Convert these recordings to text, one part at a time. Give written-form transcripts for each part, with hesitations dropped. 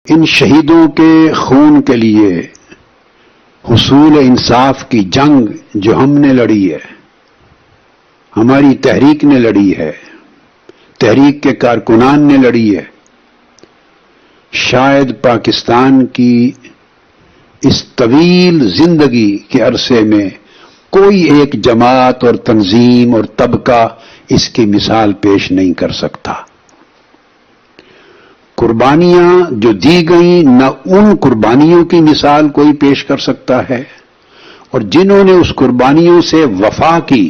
ان شہیدوں کے خون کے لیے حصول انصاف کی جنگ جو ہم نے لڑی ہے، ہماری تحریک نے لڑی ہے، تحریک کے کارکنان نے لڑی ہے، شاید پاکستان کی اس طویل زندگی کے عرصے میں کوئی ایک جماعت اور تنظیم اور طبقہ اس کی مثال پیش نہیں کر سکتا۔ قربانیاں جو دی گئیں، نہ ان قربانیوں کی مثال کوئی پیش کر سکتا ہے، اور جنہوں نے اس قربانیوں سے وفا کی،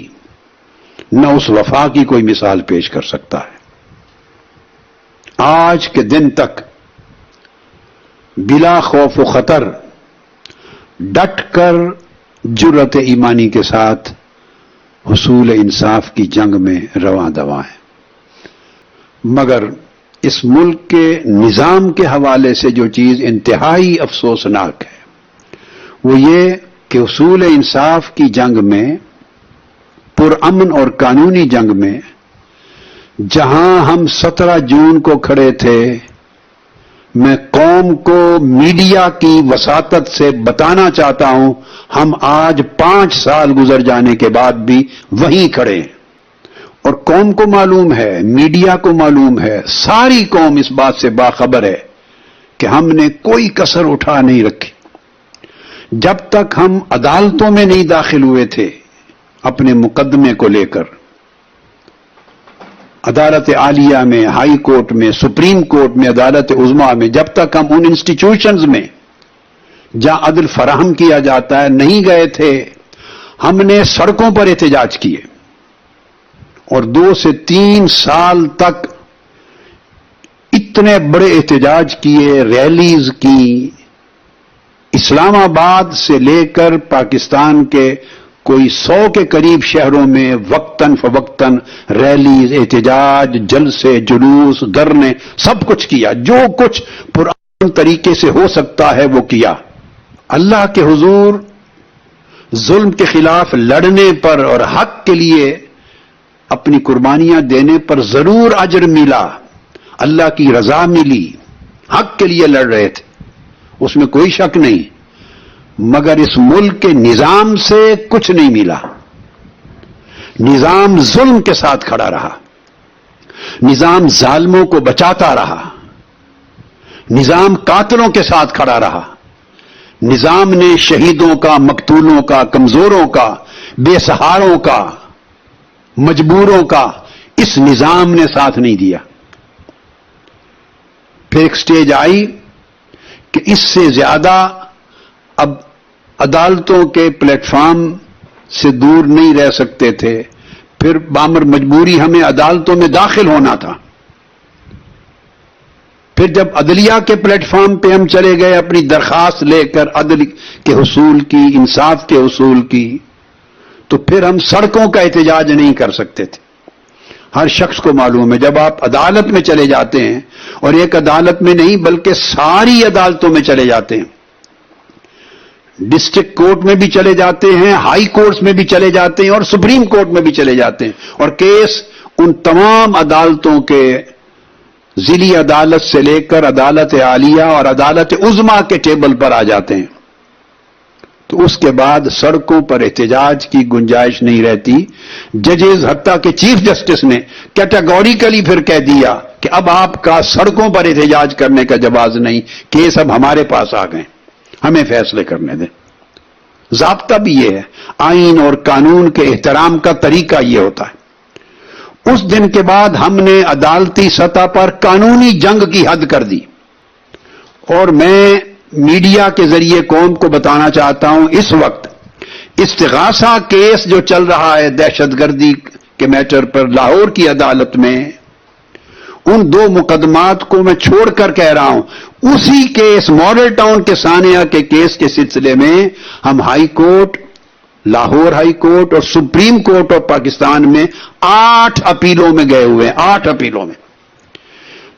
نہ اس وفا کی کوئی مثال پیش کر سکتا ہے۔ آج کے دن تک بلا خوف و خطر ڈٹ کر جرأت ایمانی کے ساتھ حصول انصاف کی جنگ میں رواں دواں ہے، مگر اس ملک کے نظام کے حوالے سے جو چیز انتہائی افسوسناک ہے وہ یہ کہ حصول انصاف کی جنگ میں، پرامن اور قانونی جنگ میں، جہاں ہم 17 جون کو کھڑے تھے، میں قوم کو میڈیا کی وساطت سے بتانا چاہتا ہوں، ہم آج 5 سال گزر جانے کے بعد بھی وہیں کھڑے ہیں، اور قوم کو معلوم ہے، میڈیا کو معلوم ہے، ساری قوم اس بات سے باخبر ہے کہ ہم نے کوئی کسر اٹھا نہیں رکھی۔ جب تک ہم عدالتوں میں نہیں داخل ہوئے تھے اپنے مقدمے کو لے کر، عدالت عالیہ میں، ہائی کورٹ میں، سپریم کورٹ میں، عدالت عظمیٰ میں، جب تک ہم ان انسٹیٹیوشنز میں جہاں عدل فراہم کیا جاتا ہے نہیں گئے تھے، ہم نے سڑکوں پر احتجاج کیے، اور 2 سے 3 سال تک اتنے بڑے احتجاج کیے، ریلیز کی، اسلام آباد سے لے کر پاکستان کے کوئی 100 کے قریب شہروں میں وقتاً فوقتاً ریلیز، احتجاج، جلسے، جلوس، دھرنے، سب کچھ کیا، جو کچھ پرامن طریقے سے ہو سکتا ہے وہ کیا۔ اللہ کے حضور ظلم کے خلاف لڑنے پر اور حق کے لیے اپنی قربانیاں دینے پر ضرور اجر ملا، اللہ کی رضا ملی، حق کے لیے لڑ رہے تھے، اس میں کوئی شک نہیں، مگر اس ملک کے نظام سے کچھ نہیں ملا۔ نظام ظلم کے ساتھ کھڑا رہا، نظام ظالموں کو بچاتا رہا، نظام قاتلوں کے ساتھ کھڑا رہا، نظام نے شہیدوں کا، مقتولوں کا، کمزوروں کا، بے سہاروں کا، مجبوروں کا، اس نظام نے ساتھ نہیں دیا۔ پھر ایک سٹیج آئی کہ اس سے زیادہ اب عدالتوں کے پلیٹ فارم سے دور نہیں رہ سکتے تھے، پھر بامر مجبوری ہمیں عدالتوں میں داخل ہونا تھا۔ پھر جب عدلیہ کے پلیٹ فارم پہ ہم چلے گئے اپنی درخواست لے کر عدل کے حصول کی، انصاف کے حصول کی، تو پھر ہم سڑکوں کا احتجاج نہیں کر سکتے تھے۔ ہر شخص کو معلوم ہے جب آپ عدالت میں چلے جاتے ہیں، اور ایک عدالت میں نہیں بلکہ ساری عدالتوں میں چلے جاتے ہیں، ڈسٹرکٹ کورٹ میں بھی چلے جاتے ہیں، ہائی کورٹس میں بھی چلے جاتے ہیں، اور سپریم کورٹ میں بھی چلے جاتے ہیں، اور کیس ان تمام عدالتوں کے ضلعی عدالت سے لے کر عدالت عالیہ اور عدالت عظمیٰ کے ٹیبل پر آ جاتے ہیں، تو اس کے بعد سڑکوں پر احتجاج کی گنجائش نہیں رہتی۔ ججز حتیٰ کہ چیف جسٹس نے کیٹیگوریکلی پھر کہہ دیا کہ اب آپ کا سڑکوں پر احتجاج کرنے کا جواز نہیں، کیس اب ہمارے پاس آ گئے، ہمیں فیصلے کرنے دیں۔ ضابطہ بھی یہ ہے، آئین اور قانون کے احترام کا طریقہ یہ ہوتا ہے۔ اس دن کے بعد ہم نے عدالتی سطح پر قانونی جنگ کی حد کر دی، اور میں میڈیا کے ذریعے قوم کو بتانا چاہتا ہوں، اس وقت استغاثہ کیس جو چل رہا ہے دہشت گردی کے میٹر پر لاہور کی عدالت میں، ان 2 مقدمات کو میں چھوڑ کر کہہ رہا ہوں، اسی کیس ماڈل ٹاؤن کے ثانیہ کے کیس کے سلسلے میں ہم high court, Lahore high court اور سپریم کورٹ آف پاکستان میں 8 اپیلوں میں گئے ہوئے ہیں، 8 اپیلوں میں۔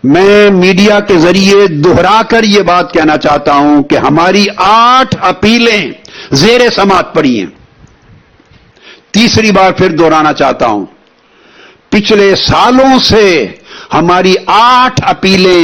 میں میڈیا کے ذریعے دہرا کر یہ بات کہنا چاہتا ہوں کہ ہماری 8 اپیلیں زیر سماعت پڑی ہیں۔ تیسری بار پھر دہرانا چاہتا ہوں، پچھلے سالوں سے ہماری 8 اپیلیں